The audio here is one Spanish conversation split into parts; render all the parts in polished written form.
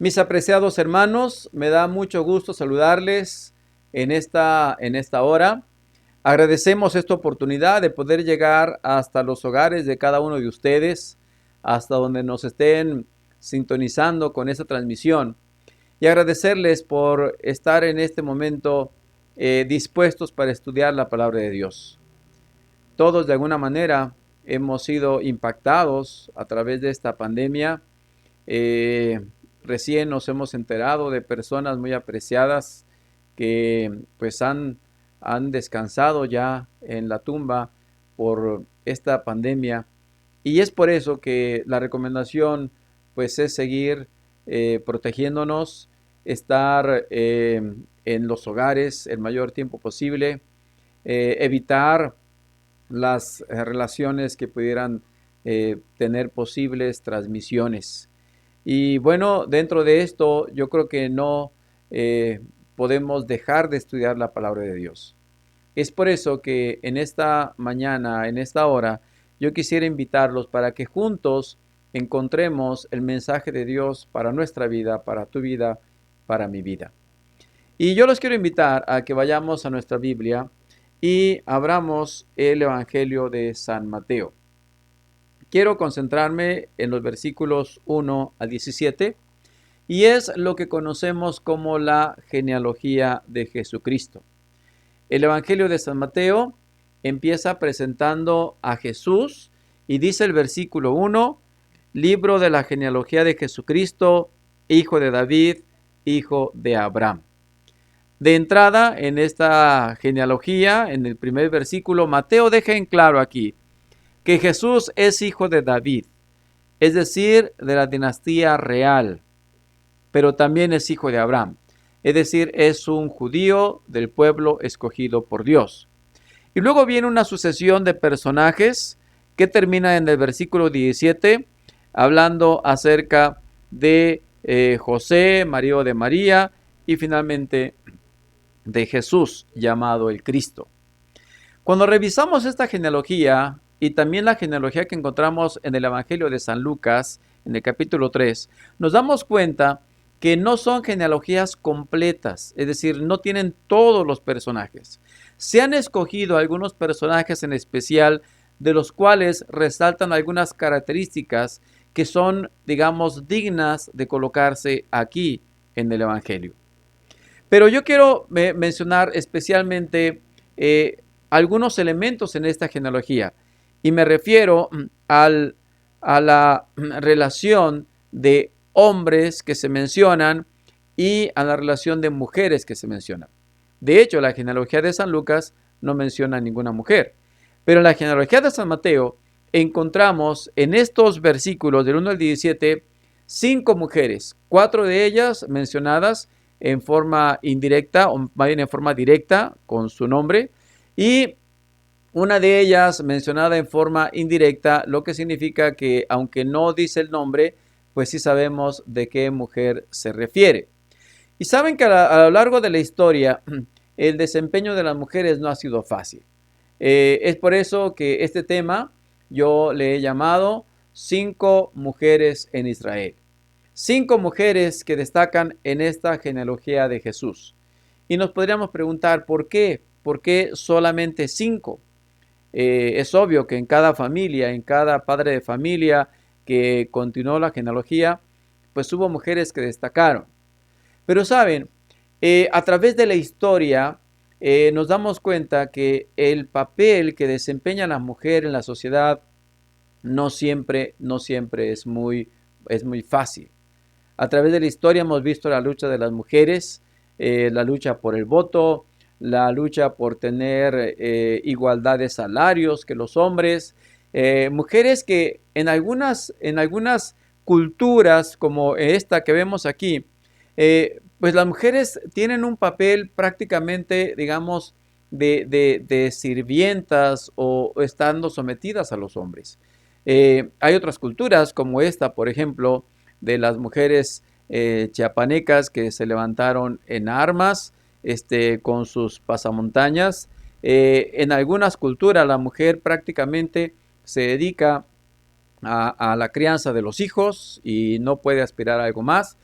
Mis apreciados hermanos, me da mucho gusto saludarles en esta hora. Agradecemos esta oportunidad de poder llegar hasta los hogares de cada uno de ustedes, hasta donde nos estén sintonizando con esta transmisión. Y agradecerles por estar en este momento dispuestos para estudiar la palabra de Dios. Todos de alguna manera hemos sido impactados a través de esta pandemia. Eh, Recién nos hemos enterado de personas muy apreciadas que pues han descansado ya en la tumba por esta pandemia. Y es por eso que la recomendación pues es seguir protegiéndonos, estar en los hogares el mayor tiempo posible, evitar las relaciones que pudieran tener posibles transmisiones. Y bueno, dentro de esto yo creo que no podemos dejar de estudiar la palabra de Dios. Es por eso que en esta mañana, en esta hora, yo quisiera invitarlos para que juntos encontremos el mensaje de Dios para nuestra vida, para tu vida, para mi vida. Y yo los quiero invitar a que vayamos a nuestra Biblia y abramos el Evangelio de San Mateo. Quiero concentrarme en los versículos 1 al 17 y es lo que conocemos como la genealogía de Jesucristo. El Evangelio de San Mateo empieza presentando a Jesús y dice el versículo 1, libro de la genealogía de Jesucristo, hijo de David, hijo de Abraham. De entrada, en esta genealogía, en el primer versículo, Mateo deja en claro aquí que Jesús es hijo de David, es decir, de la dinastía real, pero también es hijo de Abraham, es decir, es un judío del pueblo escogido por Dios. Y luego viene una sucesión de personajes que termina en el versículo 17, hablando acerca de José, marido de María, y finalmente de Jesús, llamado el Cristo. Cuando revisamos esta genealogía y también la genealogía que encontramos en el Evangelio de San Lucas, en el capítulo 3, nos damos cuenta que no son genealogías completas, es decir, no tienen todos los personajes. Se han escogido algunos personajes en especial de los cuales resaltan algunas características que son, digamos, dignas de colocarse aquí en el Evangelio. Pero yo quiero mencionar especialmente algunos elementos en esta genealogía y me refiero a la relación de hombres que se mencionan y a la relación de mujeres que se mencionan. De hecho, la genealogía de San Lucas no menciona a ninguna mujer, pero en la genealogía de San Mateo encontramos en estos versículos del 1 al 17 5 mujeres, 4 de ellas mencionadas en forma indirecta, o más bien en forma directa con su nombre, y una de ellas mencionada en forma indirecta, lo que significa que aunque no dice el nombre, pues sí sabemos de qué mujer se refiere. Y saben que a lo largo de la historia, el desempeño de las mujeres no ha sido fácil. Es por eso que este tema yo le he llamado 5 mujeres en Israel. 5 mujeres que destacan en esta genealogía de Jesús. Y nos podríamos preguntar, ¿por qué? ¿Por qué solamente 5? Es obvio que en cada familia, en cada padre de familia que continuó la genealogía, pues hubo mujeres que destacaron. Pero saben, a través de la historia nos damos cuenta que el papel que desempeña la mujer en la sociedad no siempre es muy fácil. A través de la historia hemos visto la lucha de las mujeres, la lucha por el voto, la lucha por tener igualdad de salarios que los hombres. Mujeres que en algunas culturas como esta que vemos aquí, pues las mujeres tienen un papel prácticamente, digamos, de sirvientas o estando sometidas a los hombres. Hay otras culturas como esta, por ejemplo, de las mujeres chiapanecas que se levantaron en armas con sus pasamontañas. En algunas culturas la mujer prácticamente se dedica a la crianza de los hijos y no puede aspirar a algo más.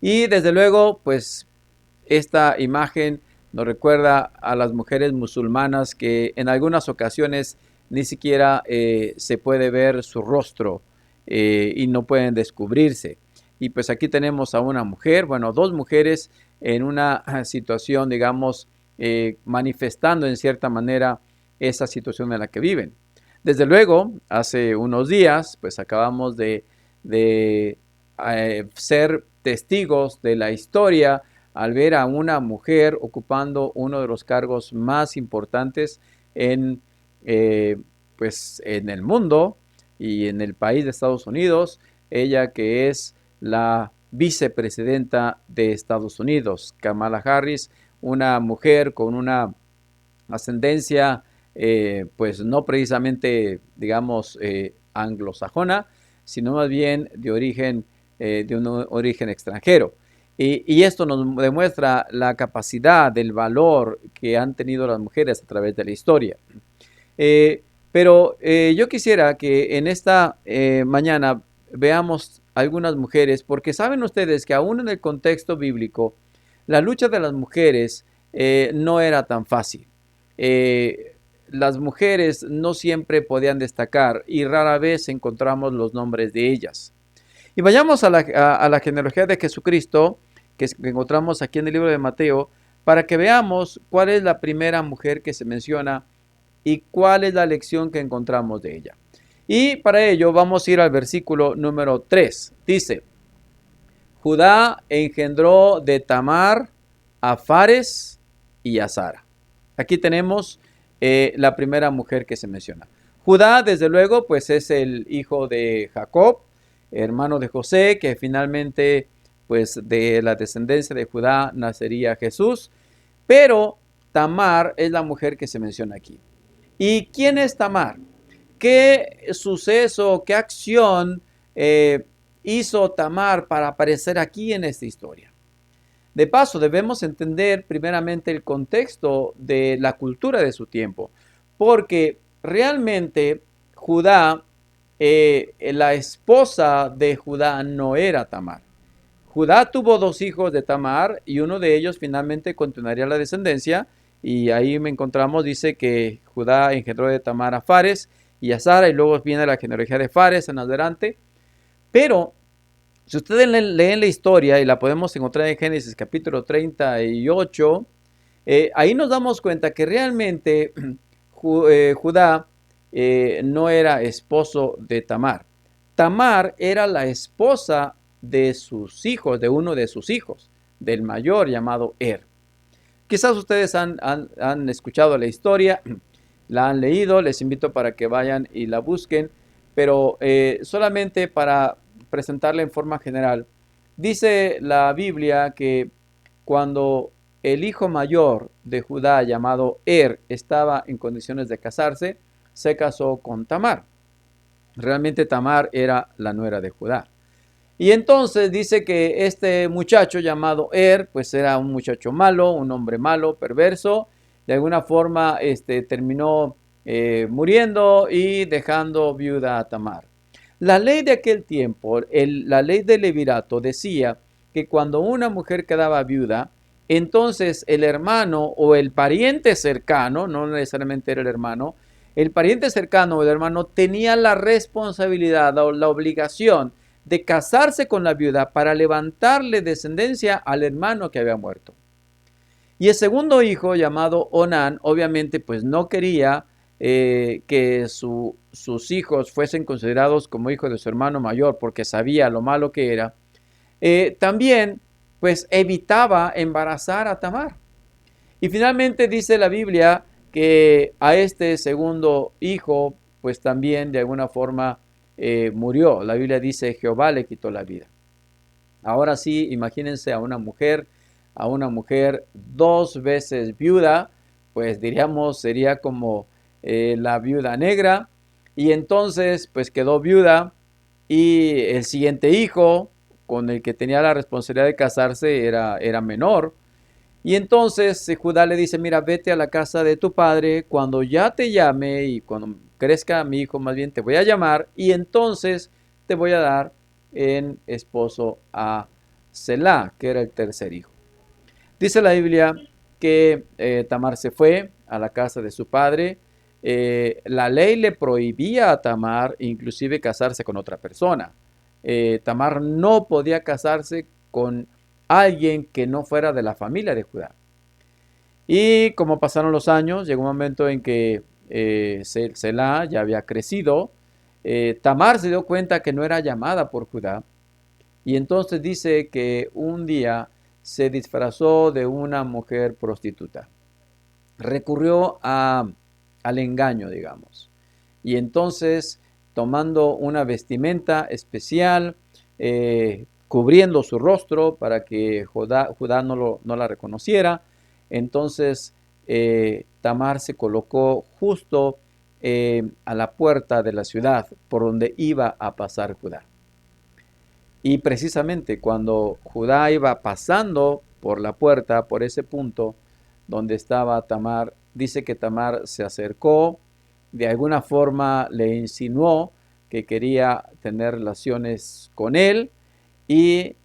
Y desde luego, pues esta imagen nos recuerda a las mujeres musulmanas que en algunas ocasiones ni siquiera se puede ver su rostro y no pueden descubrirse. Y pues aquí tenemos a una mujer, bueno, dos mujeres en una situación, digamos, manifestando en cierta manera esa situación en la que viven. Desde luego, hace unos días, pues acabamos de ser testigos de la historia al ver a una mujer ocupando uno de los cargos más importantes en, eh, pues, en el mundo y en el país de Estados Unidos, ella que es la vicepresidenta de Estados Unidos, Kamala Harris, una mujer con una ascendencia, pues no precisamente, digamos, anglosajona, sino más bien de un origen extranjero. Y esto nos demuestra la capacidad, el valor que han tenido las mujeres a través de la historia. Pero yo quisiera que en esta mañana veamos algunas mujeres, porque saben ustedes que aún en el contexto bíblico, la lucha de las mujeres no era tan fácil. Eh, las mujeres no siempre podían destacar y rara vez encontramos los nombres de ellas. Y vayamos a la genealogía de Jesucristo, que encontramos aquí en el libro de Mateo, para que veamos cuál es la primera mujer que se menciona y cuál es la lección que encontramos de ella. Y para ello vamos a ir al versículo número 3. Dice, Judá engendró de Tamar a Fares y a Zara. Aquí tenemos la primera mujer que se menciona. Judá, desde luego, pues es el hijo de Jacob, hermano de José, que finalmente, pues de la descendencia de Judá nacería Jesús. Pero Tamar es la mujer que se menciona aquí. ¿Y quién es Tamar? ¿Qué suceso, qué acción hizo Tamar para aparecer aquí en esta historia? De paso, debemos entender primeramente el contexto de la cultura de su tiempo, porque realmente Judá, la esposa de Judá no era Tamar. Judá tuvo dos hijos de Tamar y uno de ellos finalmente continuaría la descendencia, y ahí me encontramos, dice que Judá engendró de Tamar a Fares y a Zara, y luego viene la genealogía de Fares en adelante. Pero si ustedes leen la historia, y la podemos encontrar en Génesis capítulo 38, ahí nos damos cuenta que realmente Judá no era esposo de Tamar. Tamar era la esposa de sus hijos, de uno de sus hijos, del mayor llamado Quizás ustedes han escuchado la historia, la han leído, les invito para que vayan y la busquen, pero solamente para presentarla en forma general, dice la Biblia que cuando el hijo mayor de Judá, llamado estaba en condiciones de casarse, se casó con Tamar. Realmente Tamar era la nuera de Judá. Y entonces dice que este muchacho llamado pues era un muchacho malo, un hombre malo, perverso. De alguna forma terminó muriendo y dejando viuda a Tamar. La ley de aquel tiempo, la ley del levirato, decía que cuando una mujer quedaba viuda, entonces el hermano o el pariente cercano, no necesariamente era el hermano, el pariente cercano o el hermano tenía la responsabilidad o la obligación de casarse con la viuda para levantarle descendencia al hermano que había muerto. Y el segundo hijo, llamado Onán, obviamente pues no quería que sus hijos fuesen considerados como hijos de su hermano mayor, porque sabía lo malo que era. También pues evitaba embarazar a Tamar. Y finalmente dice la Biblia que a este segundo hijo pues también de alguna forma murió. La Biblia dice Jehová le quitó la vida. Ahora sí, imagínense a una mujer dos veces viuda, pues diríamos sería como la viuda negra, y entonces pues quedó viuda, y el siguiente hijo con el que tenía la responsabilidad de casarse era menor. Y entonces Judá le dice, mira, vete a la casa de tu padre, cuando ya te llame y cuando crezca mi hijo, más bien te voy a llamar y entonces te voy a dar en esposo a Selá, que era el tercer hijo. Dice la Biblia que Tamar se fue a la casa de su padre. La ley le prohibía a Tamar inclusive casarse con otra persona. Tamar no podía casarse con alguien que no fuera de la familia de Judá. Y como pasaron los años, llegó un momento en que Selá ya había crecido. Tamar se dio cuenta que no era llamada por Judá. Y entonces dice que un día se disfrazó de una mujer prostituta. Recurrió al engaño, digamos. Y entonces, tomando una vestimenta especial, cubriendo su rostro para que Judá no la reconociera, entonces Tamar se colocó justo a la puerta de la ciudad por donde iba a pasar Judá. Y precisamente cuando Judá iba pasando por la puerta, por ese punto donde estaba Tamar, dice que Tamar se acercó, de alguna forma le insinuó que quería tener relaciones con él y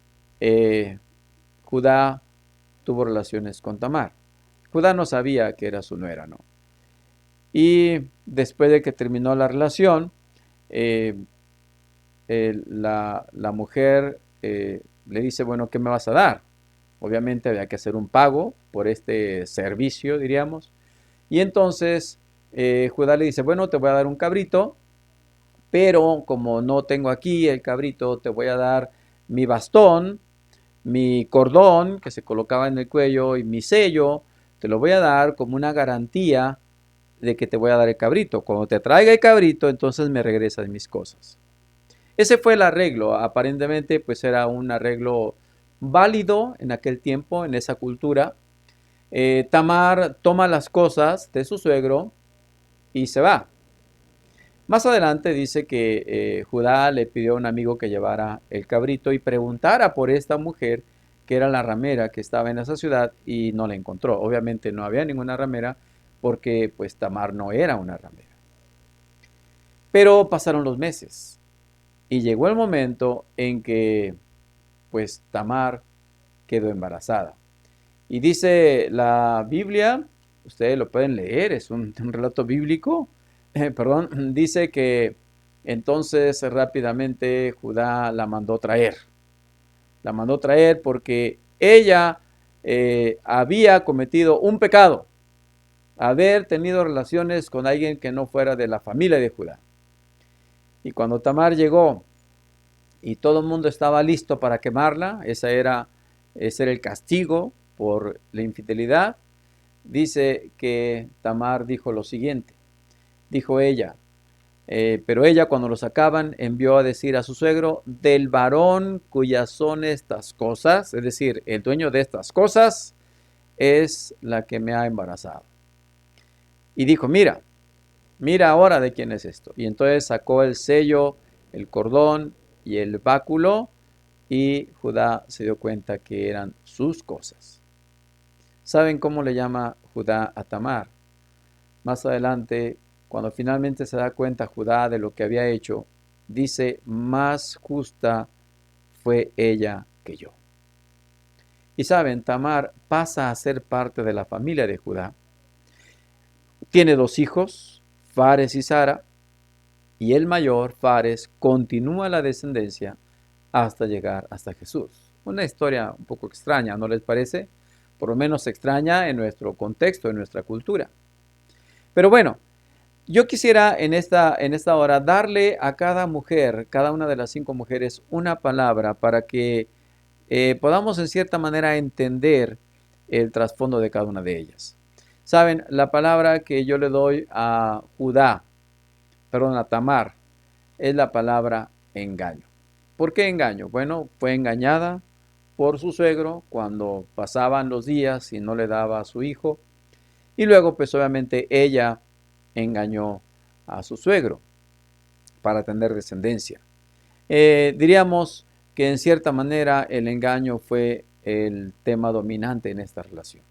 Judá tuvo relaciones con Tamar. Judá no sabía que era su nuera, ¿no? Y después de que terminó la relación, eh, la mujer le dice, bueno, ¿qué me vas a dar? Obviamente había que hacer un pago por este servicio, diríamos. Y entonces Judá le dice, bueno, te voy a dar un cabrito, pero como no tengo aquí el cabrito, te voy a dar mi bastón, mi cordón que se colocaba en el cuello y mi sello, te lo voy a dar como una garantía de que te voy a dar el cabrito. Cuando te traiga el cabrito, entonces me regresas mis cosas. Ese fue el arreglo. Aparentemente, pues era un arreglo válido en aquel tiempo, en esa cultura. Tamar toma las cosas de su suegro y se va. Más adelante dice que Judá le pidió a un amigo que llevara el cabrito y preguntara por esta mujer que era la ramera que estaba en esa ciudad y no la encontró. Obviamente no había ninguna ramera porque pues Tamar no era una ramera. Pero pasaron los meses y llegó el momento en que pues Tamar quedó embarazada. Y dice la Biblia, ustedes lo pueden leer, es un relato bíblico, perdón, dice que entonces rápidamente Judá la mandó traer. La mandó traer porque ella había cometido un pecado, haber tenido relaciones con alguien que no fuera de la familia de Judá. Y cuando Tamar llegó y todo el mundo estaba listo para quemarla, ese era el castigo por la infidelidad, dice que Tamar dijo lo siguiente, dijo ella, pero ella cuando lo sacaban envió a decir a su suegro, del varón cuyas son estas cosas, es decir, el dueño de estas cosas es la que me ha embarazado. Y dijo, mira ahora de quién es esto. Y entonces sacó el sello, el cordón y el báculo y Judá se dio cuenta que eran sus cosas. ¿Saben cómo le llama Judá a Tamar? Más adelante, cuando finalmente se da cuenta Judá de lo que había hecho, dice, más justa fue ella que yo. Y saben, Tamar pasa a ser parte de la familia de Judá. Tiene 2 hijos, Fares y Sara, y el mayor, Fares, continúa la descendencia hasta llegar hasta Jesús. Una historia un poco extraña, ¿no les parece? Por lo menos extraña en nuestro contexto, en nuestra cultura. Pero bueno, yo quisiera en esta hora darle a cada mujer, cada una de las 5 mujeres, una palabra para que podamos en cierta manera entender el trasfondo de cada una de ellas. Saben, la palabra que yo le doy a a Tamar, es la palabra engaño. ¿Por qué engaño? Bueno, fue engañada por su suegro cuando pasaban los días y no le daba a su hijo. Y luego, pues obviamente ella engañó a su suegro para tener descendencia. Diríamos que en cierta manera el engaño fue el tema dominante en esta relación.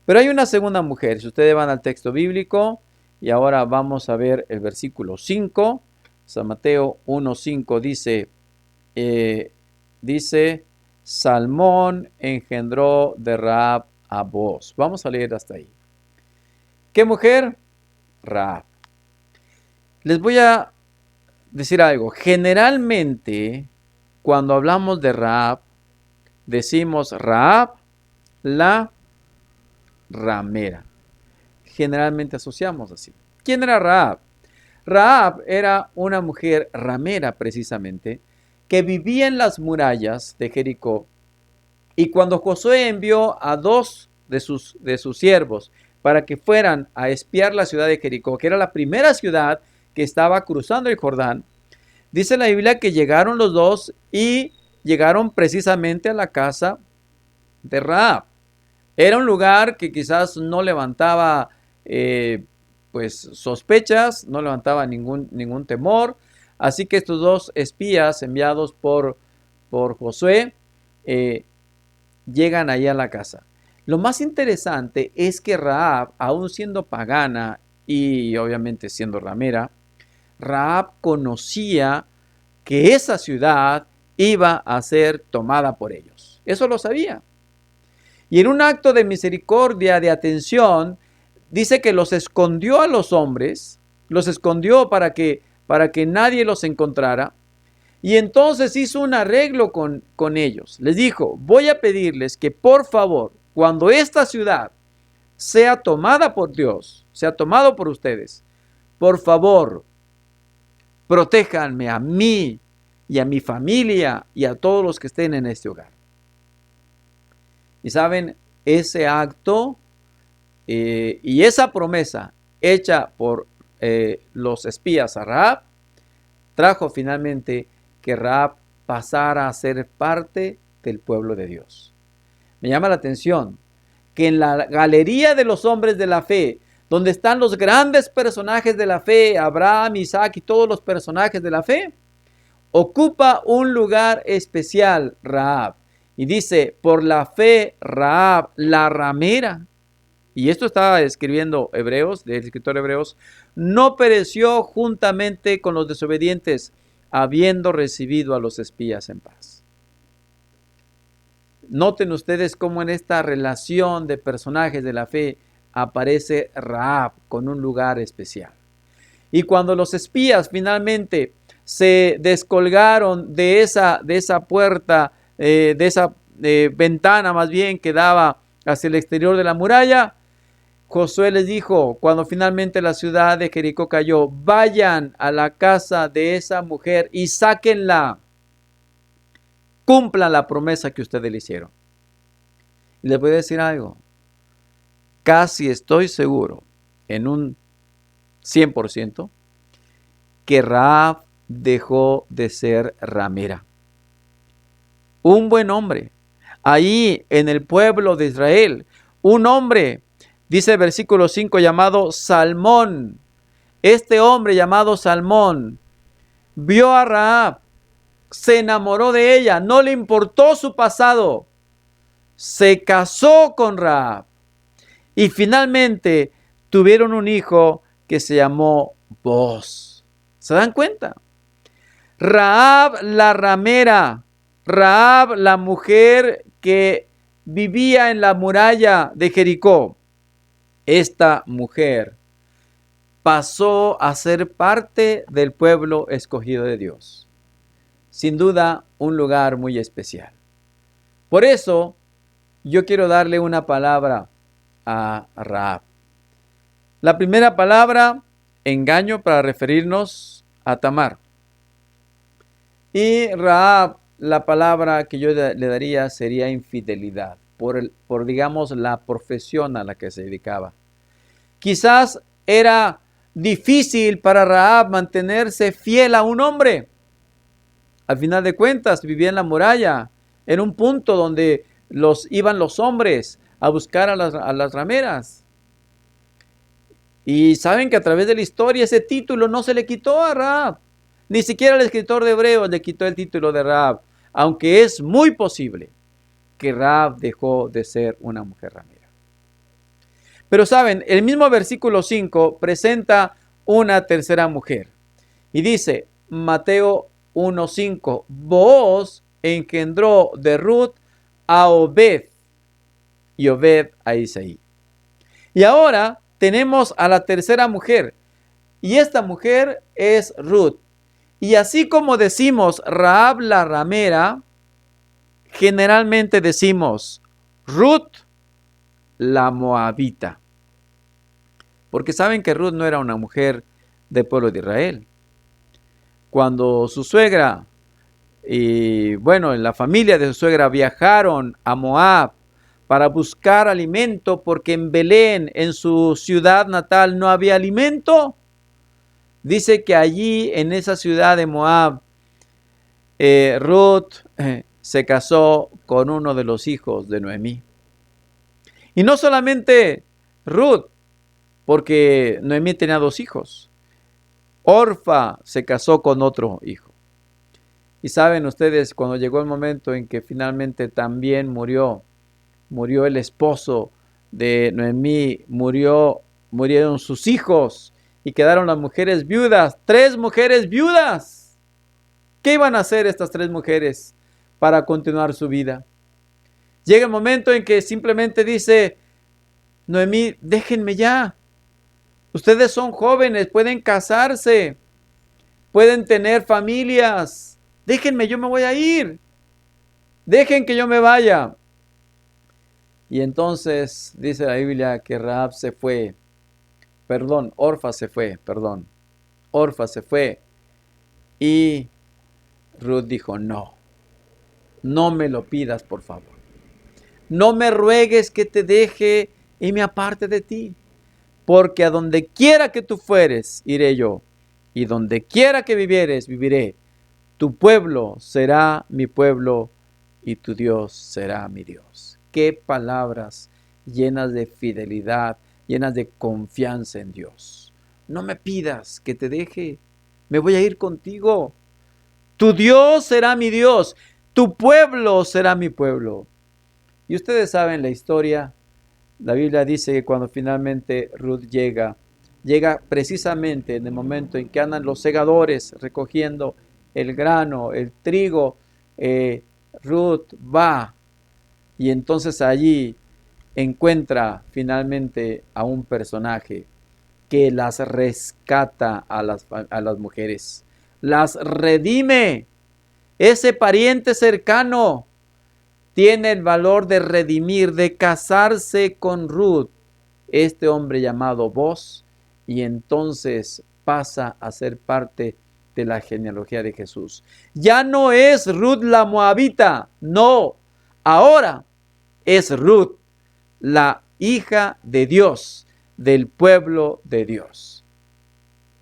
Pero hay una segunda mujer. Si ustedes van al texto bíblico y ahora vamos a ver el versículo 5, San Mateo 1:5 dice, Salmón engendró de Rahab a Booz. Vamos a leer hasta ahí. ¿Qué mujer? Rahab. Les voy a decir algo. Generalmente, cuando hablamos de Rahab, decimos Rahab, la ramera. Generalmente asociamos así. ¿Quién era Rahab? Rahab era una mujer ramera precisamente, que vivía en las murallas de Jericó. Y cuando Josué envió a dos de sus siervos para que fueran a espiar la ciudad de Jericó, que era la primera ciudad que estaba cruzando el Jordán, dice la Biblia que llegaron los dos y llegaron precisamente a la casa de Rahab. Era un lugar que quizás no levantaba pues sospechas, no levantaba ningún temor. Así que estos dos espías enviados por Josué llegan allá a la casa. Lo más interesante es que Rahab, aún siendo pagana y obviamente siendo ramera, Rahab conocía que esa ciudad iba a ser tomada por ellos. Eso lo sabía. Y en un acto de misericordia, de atención, dice que los escondió a los hombres, los escondió para que nadie los encontrara. Y entonces hizo un arreglo con ellos. Les dijo, voy a pedirles que por favor, cuando esta ciudad sea tomada por Dios, sea tomado por ustedes, por favor, protéjanme a mí y a mi familia y a todos los que estén en este hogar. Y saben, ese acto y esa promesa hecha por los espías a Rahab, trajo finalmente que Rahab pasara a ser parte del pueblo de Dios. Me llama la atención que en la galería de los hombres de la fe, donde están los grandes personajes de la fe, Abraham, Isaac y todos los personajes de la fe, ocupa un lugar especial Rahab. Y dice, por la fe Rahab, la ramera, y esto está escribiendo Hebreos, del escritor Hebreos, no pereció juntamente con los desobedientes, habiendo recibido a los espías en paz. Noten ustedes cómo en esta relación de personajes de la fe aparece Rahab con un lugar especial. Y cuando los espías finalmente se descolgaron de esa puerta, de esa ventana más bien que daba hacia el exterior de la muralla, Josué les dijo, cuando finalmente la ciudad de Jericó cayó, vayan a la casa de esa mujer y sáquenla. Cumplan la promesa que ustedes le hicieron. Y les voy a decir algo. Casi estoy seguro, en un 100%, que Rahab dejó de ser ramera. Un buen hombre. Ahí en el pueblo de Israel, un hombre, dice el versículo 5, llamado Salmón. Este hombre llamado Salmón vio a Rahab, se enamoró de ella, no le importó su pasado, se casó con Rahab y finalmente tuvieron un hijo que se llamó Booz. ¿Se dan cuenta? Rahab la ramera, Rahab la mujer que vivía en la muralla de Jericó. Esta mujer pasó a ser parte del pueblo escogido de Dios. Sin duda, un lugar muy especial. Por eso, yo quiero darle una palabra a Rahab. La primera palabra, engaño, para referirnos a Tamar. Y Rahab, la palabra que yo le daría sería infidelidad, por digamos, la profesión a la que se dedicaba. Quizás era difícil para Rahab mantenerse fiel a un hombre. Al final de cuentas, vivía en la muralla, en un punto donde iban los hombres a buscar a las rameras. Y saben que a través de la historia ese título no se le quitó a Rahab. Ni siquiera el escritor de Hebreos le quitó el título de Rahab, aunque es muy posible que Rahab dejó de ser una mujer ramera. Pero saben, el mismo versículo 5 presenta una tercera mujer. Y dice, Mateo 1:5, Booz engendró de Ruth a Obed y Obed a Isaí. Y ahora tenemos a la tercera mujer, y esta mujer es Ruth. Y así como decimos Rahab la ramera, generalmente decimos Ruth la moabita. Porque saben que Ruth no era una mujer del pueblo de Israel. Cuando su suegra y la familia de su suegra viajaron a Moab para buscar alimento porque en Belén, en su ciudad natal, no había alimento, dice que allí en esa ciudad de Moab, Ruth se casó con uno de los hijos de Noemí. Y no solamente Ruth, porque Noemí tenía 2 hijos. Orfa se casó con otro hijo. Y saben ustedes, cuando llegó el momento en que finalmente también murió el esposo de Noemí, murieron sus hijos y quedaron las mujeres viudas, 3 mujeres viudas. ¿Qué iban a hacer estas 3 mujeres para continuar su vida? Llega el momento en que simplemente dice Noemí, déjenme ya. Ustedes son jóvenes, pueden casarse, pueden tener familias. Déjenme, yo me voy a ir. Dejen que yo me vaya. Y entonces dice la Biblia que Rahab se fue. Orfa se fue. Orfa se fue. Y Ruth dijo, no me lo pidas, por favor. No me ruegues que te deje y me aparte de ti. Porque a donde quiera que tú fueres, iré yo. Y donde quiera que vivieres, viviré. Tu pueblo será mi pueblo y tu Dios será mi Dios. Qué palabras llenas de fidelidad, llenas de confianza en Dios. No me pidas que te deje, me voy a ir contigo. Tu Dios será mi Dios, tu pueblo será mi pueblo. Y ustedes saben la historia. La Biblia dice que cuando finalmente Ruth llega precisamente en el momento en que andan los segadores recogiendo el grano, el trigo. Ruth va y entonces allí encuentra finalmente a un personaje que las rescata a las mujeres, las redime. Ese pariente cercano tiene el valor de redimir, de casarse con Ruth, este hombre llamado Boz, y entonces pasa a ser parte de la genealogía de Jesús. Ya no es Ruth la moabita, no, ahora es Ruth, la hija de Dios, del pueblo de Dios.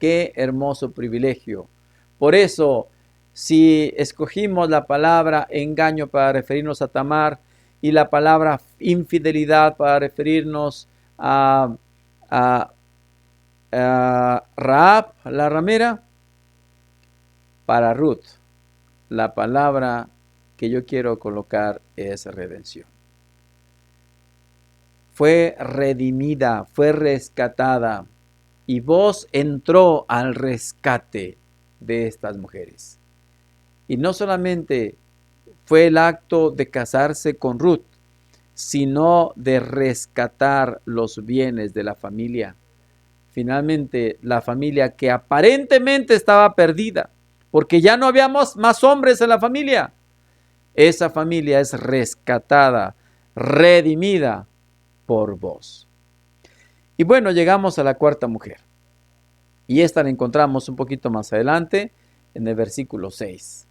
Qué hermoso privilegio. Por eso, si escogimos la palabra engaño para referirnos a Tamar y la palabra infidelidad para referirnos a Rahab, la ramera, para Ruth, la palabra que yo quiero colocar es redención. Fue redimida, fue rescatada, y Boz entró al rescate de estas mujeres. Y no solamente fue el acto de casarse con Ruth, sino de rescatar los bienes de la familia. Finalmente, la familia que aparentemente estaba perdida, porque ya no había más hombres en la familia, esa familia es rescatada, redimida por Boz. Y bueno, llegamos a la cuarta mujer. Y esta la encontramos un poquito más adelante, en el versículo 6.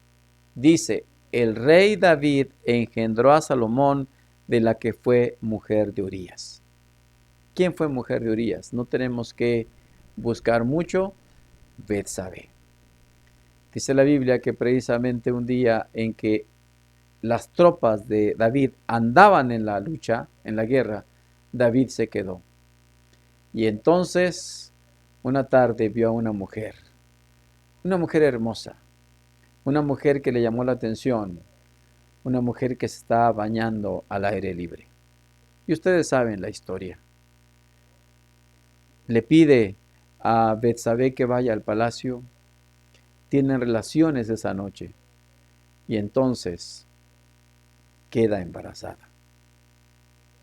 Dice, el rey David engendró a Salomón de la que fue mujer de Urías. ¿Quién fue mujer de Urías? No tenemos que buscar mucho. Betsabé. Dice la Biblia que precisamente un día en que las tropas de David andaban en la lucha, en la guerra, David se quedó. Y entonces, una tarde vio a una mujer hermosa, una mujer que le llamó la atención, una mujer que se estaba bañando al aire libre. Y ustedes saben la historia. Le pide a Betsabé que vaya al palacio, tienen relaciones esa noche. Y entonces, queda embarazada.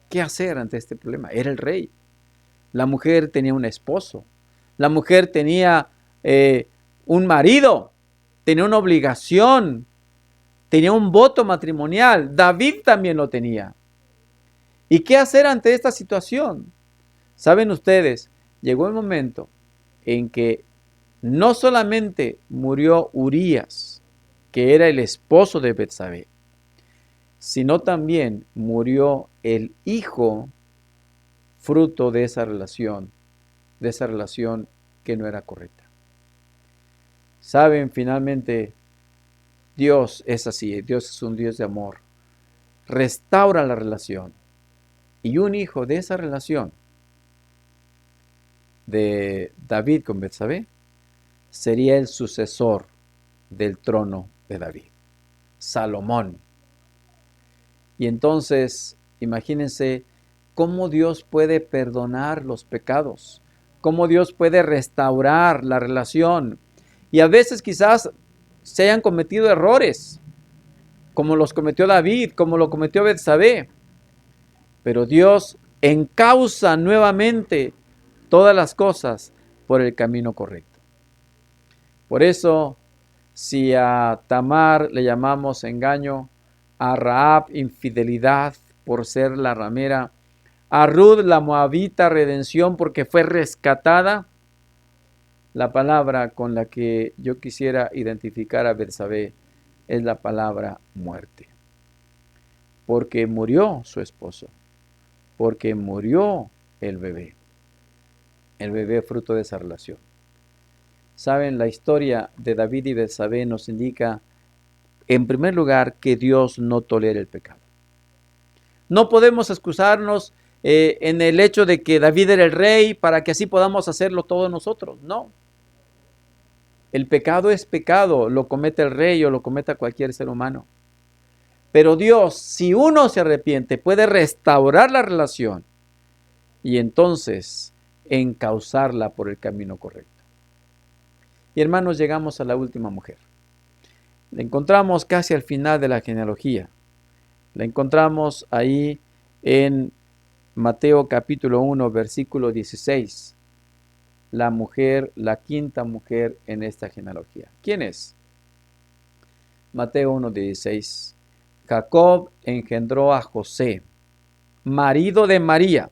¿Qué hacer ante este problema? Era el rey. La mujer tenía un esposo. La mujer tenía un marido. Tenía una obligación. Tenía un voto matrimonial. David también lo tenía. ¿Y qué hacer ante esta situación? Saben ustedes, llegó el momento en que no solamente murió Urías, que era el esposo de Betsabé, sino también murió el hijo fruto de esa relación que no era correcta. Saben, finalmente, Dios es así, Dios es un Dios de amor. Restaura la relación. Y un hijo de esa relación de David con Betsabé sería el sucesor del trono de David, Salomón. Y entonces, imagínense cómo Dios puede perdonar los pecados, cómo Dios puede restaurar la relación. Y a veces quizás se hayan cometido errores, como los cometió David, como lo cometió Betsabé. Pero Dios encausa nuevamente todas las cosas por el camino correcto. Por eso, si a Tamar le llamamos engaño, a Rahab infidelidad por ser la ramera, a Ruth la moabita redención porque fue rescatada, la palabra con la que yo quisiera identificar a Betsabé es la palabra muerte. Porque murió su esposo, porque murió el bebé fruto de esa relación. Saben, la historia de David y Betsabé nos indica, en primer lugar, que Dios no tolera el pecado. No podemos excusarnos en el hecho de que David era el rey para que así podamos hacerlo todos nosotros. No. El pecado es pecado, lo comete el rey o lo cometa cualquier ser humano. Pero Dios, si uno se arrepiente, puede restaurar la relación y entonces encauzarla por el camino correcto. Y hermanos, llegamos a la última mujer. La encontramos casi al final de la genealogía. La encontramos ahí en Mateo capítulo 1, versículo 16. La mujer, la quinta mujer en esta genealogía. ¿Quién es? Mateo 1, 16. Jacob engendró a José, marido de María,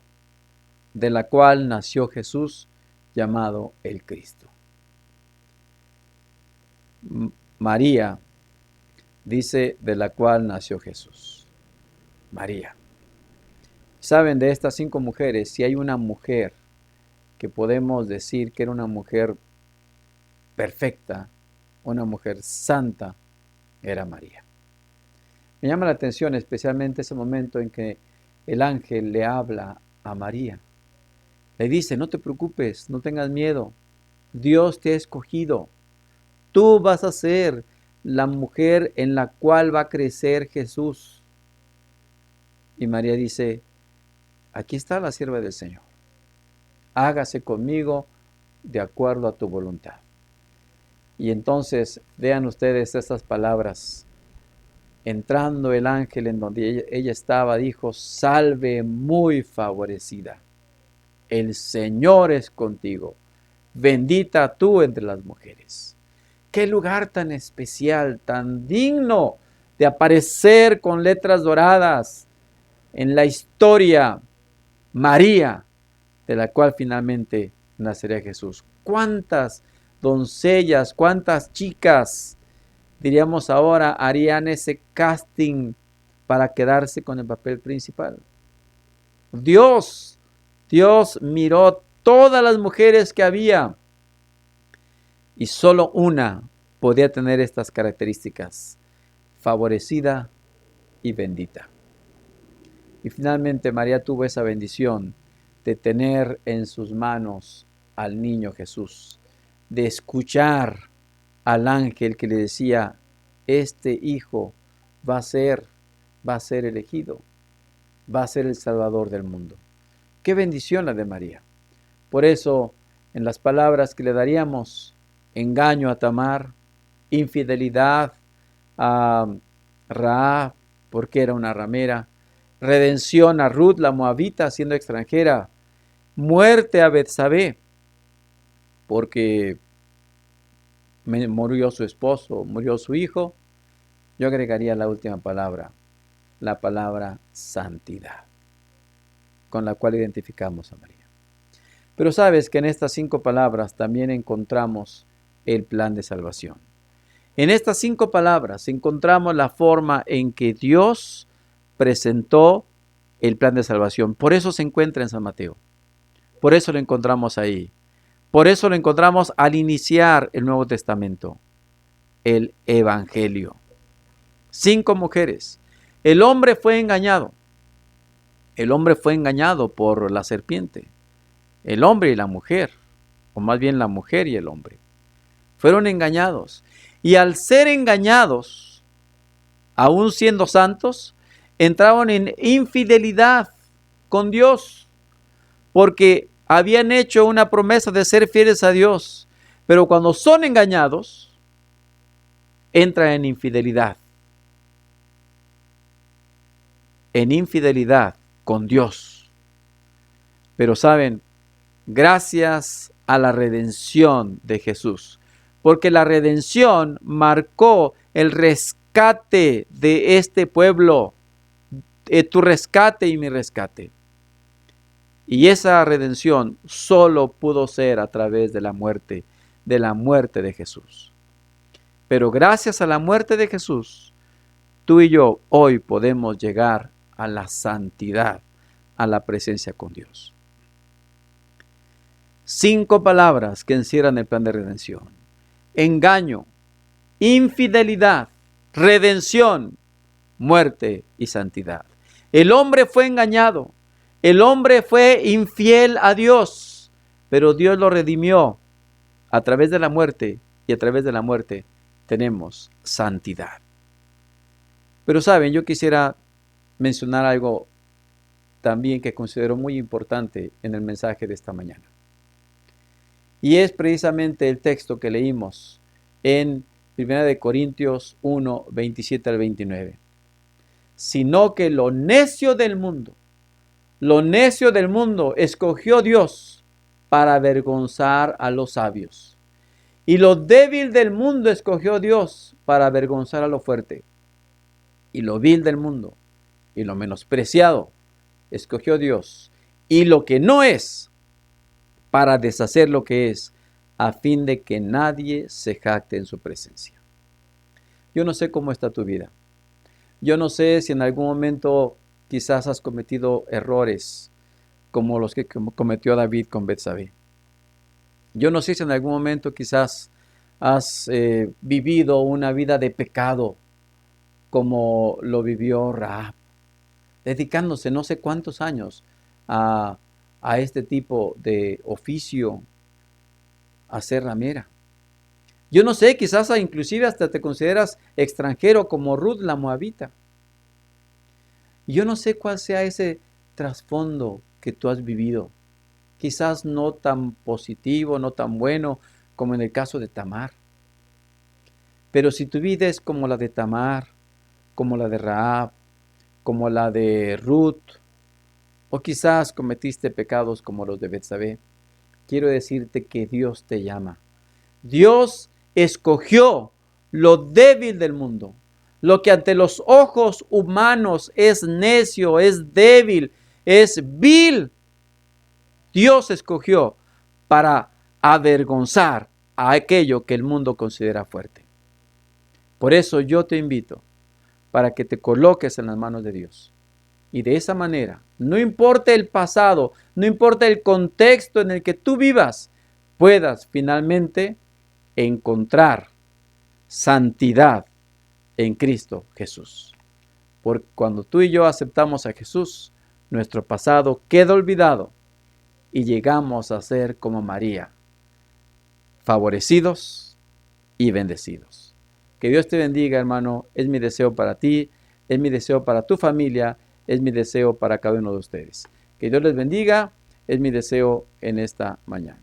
de la cual nació Jesús, llamado el Cristo. María, dice, de la cual nació Jesús. María. Saben, de estas 5 mujeres, si hay una mujer que podemos decir que era una mujer perfecta, una mujer santa, era María. Me llama la atención especialmente ese momento en que el ángel le habla a María. Le dice, no te preocupes, no tengas miedo, Dios te ha escogido. Tú vas a ser la mujer en la cual va a crecer Jesús. Y María dice, aquí está la sierva del Señor. Hágase conmigo de acuerdo a tu voluntad. Y entonces, vean ustedes estas palabras. Entrando el ángel en donde ella estaba, dijo, salve muy favorecida. El Señor es contigo. Bendita tú entre las mujeres. Qué lugar tan especial, tan digno de aparecer con letras doradas en la historia. María, de la cual finalmente nacería Jesús. ¿Cuántas doncellas, cuántas chicas, diríamos ahora, harían ese casting para quedarse con el papel principal? Dios miró todas las mujeres que había y solo una podía tener estas características: favorecida y bendita. Y finalmente María tuvo esa bendición de tener en sus manos al niño Jesús, de escuchar al ángel que le decía, este hijo va a ser elegido, va a ser el Salvador del mundo. Qué bendición la de María. Por eso, en las palabras que le daríamos, engaño a Tamar, infidelidad a Rahab, porque era una ramera. Redención a Ruth, la moabita, siendo extranjera. Muerte a Betsabé, porque murió su esposo, murió su hijo. Yo agregaría la última palabra, la palabra santidad, con la cual identificamos a María. Pero sabes que en estas 5 palabras también encontramos el plan de salvación. En estas 5 palabras encontramos la forma en que Dios presentó el plan de salvación. Por eso se encuentra en San Mateo. Por eso lo encontramos ahí. Por eso lo encontramos al iniciar el Nuevo Testamento, el Evangelio. 5 mujeres. El hombre fue engañado. El hombre fue engañado por la serpiente. El hombre y la mujer, o más bien la mujer y el hombre, fueron engañados. Y al ser engañados, aún siendo santos, entraron en infidelidad con Dios, porque habían hecho una promesa de ser fieles a Dios, pero cuando son engañados, entran en infidelidad con Dios. Pero saben, gracias a la redención de Jesús, porque la redención marcó el rescate de este pueblo, tu rescate y mi rescate. Y esa redención solo pudo ser a través de la muerte de Jesús. Pero gracias a la muerte de Jesús, tú y yo hoy podemos llegar a la santidad, a la presencia con Dios. 5 palabras que encierran el plan de redención: engaño, infidelidad, redención, muerte y santidad. El hombre fue engañado, el hombre fue infiel a Dios, pero Dios lo redimió a través de la muerte, y a través de la muerte tenemos santidad. Pero saben, yo quisiera mencionar algo también que considero muy importante en el mensaje de esta mañana. Y es precisamente el texto que leímos en 1 Corintios 1, 27 al 29. Sino que lo necio del mundo escogió Dios para avergonzar a los sabios. Y lo débil del mundo escogió Dios para avergonzar a lo fuerte. Y lo vil del mundo y lo menospreciado escogió Dios. Y lo que no es, para deshacer lo que es, a fin de que nadie se jacte en su presencia. Yo no sé cómo está tu vida. Yo no sé si en algún momento quizás has cometido errores como los que cometió David con Betsabé. Yo no sé si en algún momento quizás has vivido una vida de pecado como lo vivió Rahab, dedicándose no sé cuántos años a este tipo de oficio, a ser ramera. Yo no sé, quizás inclusive hasta te consideras extranjero como Ruth la moabita. Yo no sé cuál sea ese trasfondo que tú has vivido. Quizás no tan positivo, no tan bueno como en el caso de Tamar. Pero si tu vida es como la de Tamar, como la de Rahab, como la de Ruth, o quizás cometiste pecados como los de Betsabé, quiero decirte que Dios te llama. Dios escogió lo débil del mundo, lo que ante los ojos humanos es necio, es débil, es vil. Dios escogió para avergonzar a aquello que el mundo considera fuerte. Por eso yo te invito para que te coloques en las manos de Dios. Y de esa manera, no importa el pasado, no importa el contexto en el que tú vivas, puedas finalmente encontrar santidad en Cristo Jesús. Porque cuando tú y yo aceptamos a Jesús, nuestro pasado queda olvidado y llegamos a ser como María, favorecidos y bendecidos. Que Dios te bendiga, hermano. Es mi deseo para ti, es mi deseo para tu familia, es mi deseo para cada uno de ustedes. Que Dios les bendiga, es mi deseo en esta mañana.